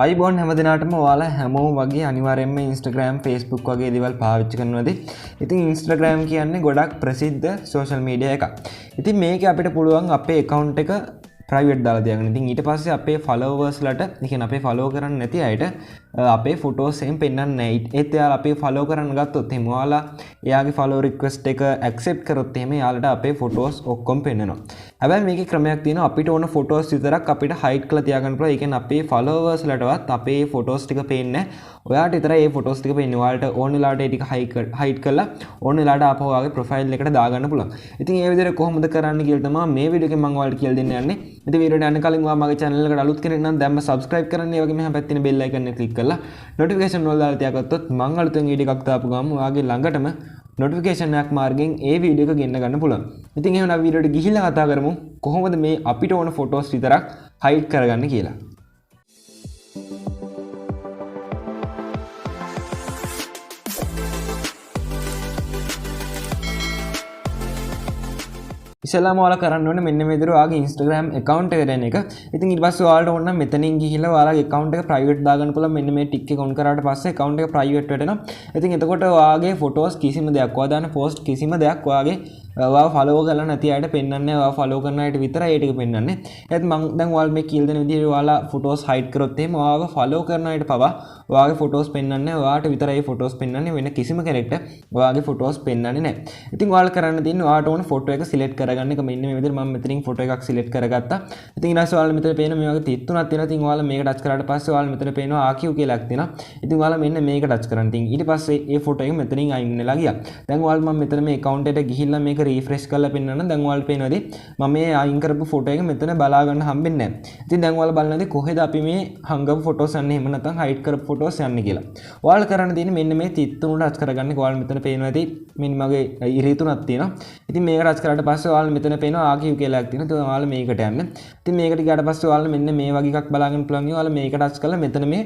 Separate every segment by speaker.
Speaker 1: අයිබෝන් හැමදිනාටම ඔයාලා හැමෝම වගේ අනිවාර්යයෙන්ම Instagram Facebook වගේ දේවල් පාවිච්චි කරනවාද? ඉතින් Instagram කියන්නේ ගොඩක් ප්‍රසිද්ධ social media එකක්. ඉතින් මේකේ අපිට පුළුවන් අපේ account එක private දාලා තියාගන්න. ඉතින් ඊට පස්සේ අපේ followers ලට, ඒ කියන්නේ අපේ follow කරන්නේ නැති අයට අපේ photos එහෙම පෙන්වන්නේ නැහැ. ඒත් එයාලා අපේ follow කරන්න ගත්තොත් එහෙම ඔයාලා එයාගේ follow request එක accept කරොත් එහෙම එයාලට අපේ photos ඔක්කොම පෙන්වනවා. හැබැයි මේකේ ක්‍රමයක් තියෙනවා. අපිට ඕන photos විතරක් අපිට hide කරලා තියාගන්න පුළුවන්. ඒ කියන්නේ අපේ followers ලටවත් අපේ photos ටික පේන්නේ නැහැ. ඔයාට විතරයි මේ photos ටික පේන්නේ. ඔයාලට ඕන වෙලාවට ඒ ටික hide කරලා ඕන වෙලාවට ආපහු ඔයාගේ profile එකට දාගන්න පුළුවන්. ඉතින් මේ විදිහට කොහොමද කරන්න කියලා තමයි මේ වීඩියෝ එකෙන් මම ඔයාලට කියලා දෙන්න යන්නේ. ඉතින් වීඩියෝ යන්න කලින් ඔයා මගේ channel එකට අලුත් කෙනෙක් නම් දැම්ම subscribe කරන්න. ඒ වගේම මෙහා පැත්තේ තියෙන bell icon එක click කරලා notification වල දාලා තියාගත්තොත් මම අලුතෙන් වීඩියෝ එකක් දාපු ගමන් ඔයාගේ ළඟටම notification එකක් මාර්ගෙන් ඒ වීඩියෝ එක ගෙන්න ගන්න පුළුවන්. ඉතින් එහෙනම් වීඩියෝට ගිහිල්ලා කතා කරමු කොහොමද මේ අපිට ඕන photos විතරක් hide කරගන්න කියලා. ඉස්සෙල්ලාම ඔයාලා කරන්න ඕනේ මෙන්න මේ විදිහට ඔයාගේ Instagram account එකට එන එක. ඉතින් ඊට පස්සේ ඔයාලට ඕන නම් මෙතනින් ගිහිල්ලා ඔයාලගේ account එක private දාගන්න පුළුවන්. මෙන්න මේ tick එක on කරාට පස්සේ account එක private වෙනවා. ඉතින් එතකොට ඔයාගේ photos කිසිම දෙයක් ඔයා දාන post කිසිම දෙයක් ඔයාගේ ඔයාව follow කරලා නැති අයට පෙන්වන්නේ නැහැ. ඔයාව follow කරන අයට විතරයි ඒ ටික පෙන්වන්නේ. ඒත් මම දැන් ඔයාලට මේ කියලා දෙන විදිහට ඔයාලා photos hide කරොත් එහෙම ඔයාව follow කරන අයට පවා ඔයාගේ photos පෙන්වන්නේ නැහැ. ඔයාට විතරයි photos පෙන්වන්නේ. වෙන කිසිම කෙනෙක්ට ඔයාගේ photos පෙන්වන්නේ නැහැ. ඉතින් ඔයාලා කරන්න තියෙන්නේ ඔයාට ඕන photo එක select කරගන්න එක. මෙන්න මේ විදිහට මම මෙතනින් photo එකක් select කරගත්තා. ඉතින් ඊට පස්සේ ඔයාලා මෙතන පේන මේ වගේ තිත් තුනක් තියෙනවා. ඉතින් ඔයාලා මේක touch කරාට පස්සේ ඔයාලා මෙතන පේනවා ආකියු කියලා එකක් තියෙනවා. ඉතින් ඔයාලා මෙන්න මේක touch කරන්න. ඉතින් ඊට පස්සේ මේ photo එක මෙතනින් අයින් වෙලා ගියා. දැන් ඔයාලා මම මෙතන මේ account එකට ගිහිල්ලා මේක refresh කරලා පෙන්නන්න. දැන් ඔයාලා පේනවාද මම මේ අයින් කරපු photo එක මෙතන බලා ගන්න හම්බෙන්නේ නැහැ. ඉතින් දැන් ඔයාලා බලනවාද කොහෙද අපි මේ හංගපු photos යන්නේ එහෙම නැත්නම් hide කරපු photos යන්නේ කියලා. ඔයාලා කරන්න තියෙන්නේ මෙන්න මේ තිත් තුන touch කරගන්න. ඔයාලා මෙතන පේනවාද මෙන්න මගේ ඉරි තුනක් තියෙනවා. ඉතින් මේක touch කරාට පස්සේ ඔයාලා මෙතන පේනවා ආකියු කියලා එකක් තියෙනවා. ඉතින් ඔයාලා මේකට යන්න. ඉතින් මේකට ගියාට පස්සේ ඔයාලා මෙන්න මේ වගේ එකක් බලාගන්න පුළුවන්. ඔයාලා මේක touch කරලා මෙතන මේ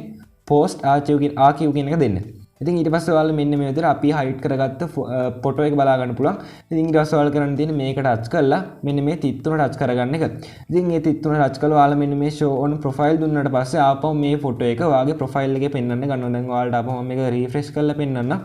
Speaker 1: post ආකියු කියන එක දෙන්න. ඉතින් ඊට පස්සේ ඔයාලා මෙන්න මේ විදිහට අපි hide කරගත්ත ෆොටෝ එක බලා ගන්න පුළුවන්. ඉතින් ඊට පස්සේ ඔයාලා කරන්න තියෙන්නේ මේක touch කරලා මෙන්න මේ තිත් තුන touch කරගන්න එක. ඉතින් මේ තිත් තුන touch කරලා ඔයාලා මෙන්න මේ show on profile දුන්නාට පස්සේ ආපහු මේ ෆොටෝ එක ඔයාගේ profile එකේ පෙන්වන්න ගන්නවා. දැන් ඔයාලට ආපහු මම මේක refresh කරලා පෙන්වන්න.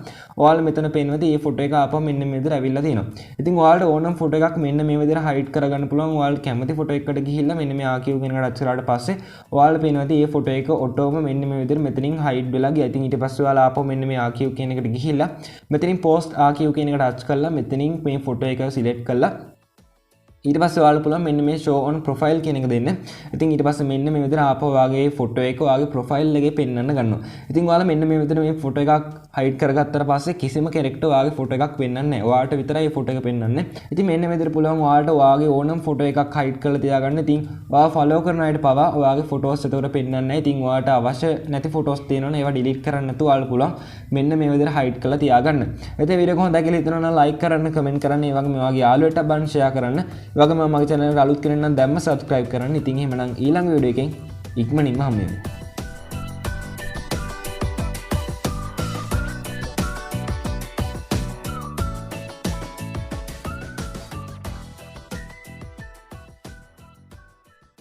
Speaker 1: ඔයාලා මෙතන පේනවාද මේ ෆොටෝ එක ආපහු මෙන්න මේ විදිහට ඇවිල්ලා තියෙනවා. ඉතින් ඔයාලට ඕනම ෆොටෝ එකක් මෙන්න මේ විදිහට hide කරගන්න පුළුවන්. ඔයාලා කැමති ෆොටෝ එකකට ගිහිල්ලා මෙන්න මේ ආකියු කියන එක touch කරාට පස්සේ ඔයාලා පේනවාද මේ ෆොටෝ එක ඔටෝම මෙන්න මේ විදිහට මෙතනින් hide වෙලා ගියා. ඉතින් ඊට පස්සේ ඔයාලා ආපහු මෙන්න මේ ආකියු කියන එකට ගිහිල්ලා මෙතනින් post ආකියු කියන එකට touch කරලා මෙතනින් මේ photo එක select කරලා ඊට පස්සේ ඔයාලා පුළුවන් මෙන්න මේ show on profile කියන එක දෙන්න. ඉතින් ඊට පස්සේ මෙන්න මේ විදිහට ආපහු ඔයාගේ photo එක ඔයාගේ profile එකේ පෙන්වන්න ගන්නවා. ඉතින් ඔයාලා මෙන්න මේ විදිහට මේ photo එකක් hide කරගත්තට පස්සේ කිසිම කෙනෙක්ට ඔයාගේ photo එකක් පෙන්වන්නේ නැහැ. ඔයාට විතරයි මේ photo එක පෙන්වන්නේ. ඉතින් මෙන්න මේ විදිහට පුළුවන් ඔයාලට ඔයාගේ ඕනම photo එකක් hide කරලා තියාගන්න. ඉතින් ඔයා follow කරන අයට පවා ඔයාගේ photos එතකොට පෙන්වන්නේ නැහැ. ඉතින් ඔයාට අවශ්‍ය නැති photos තියෙනවනේ ඒවා delete කරන්න නැතුව ඔයාලා පුළුවන් මෙන්න මේ විදිහට hide කරලා තියාගන්න. ඉතින් වීඩියෝ එක හොඳයි කියලා හිතනවා නම් like කරන්න, comment කරන්න, ඒ වගේම ඔයාගේ යාළුවන්ට බලන්න share කරන්න. ඒ වගේම මගේ channel එක අලුත් කෙනෙක් නම් දැම්ම subscribe කරන්න. ඉතින් එහෙමනම් ඊළඟ වීඩියෝ එකෙන් ඉක්මනින්ම හමු වෙමු.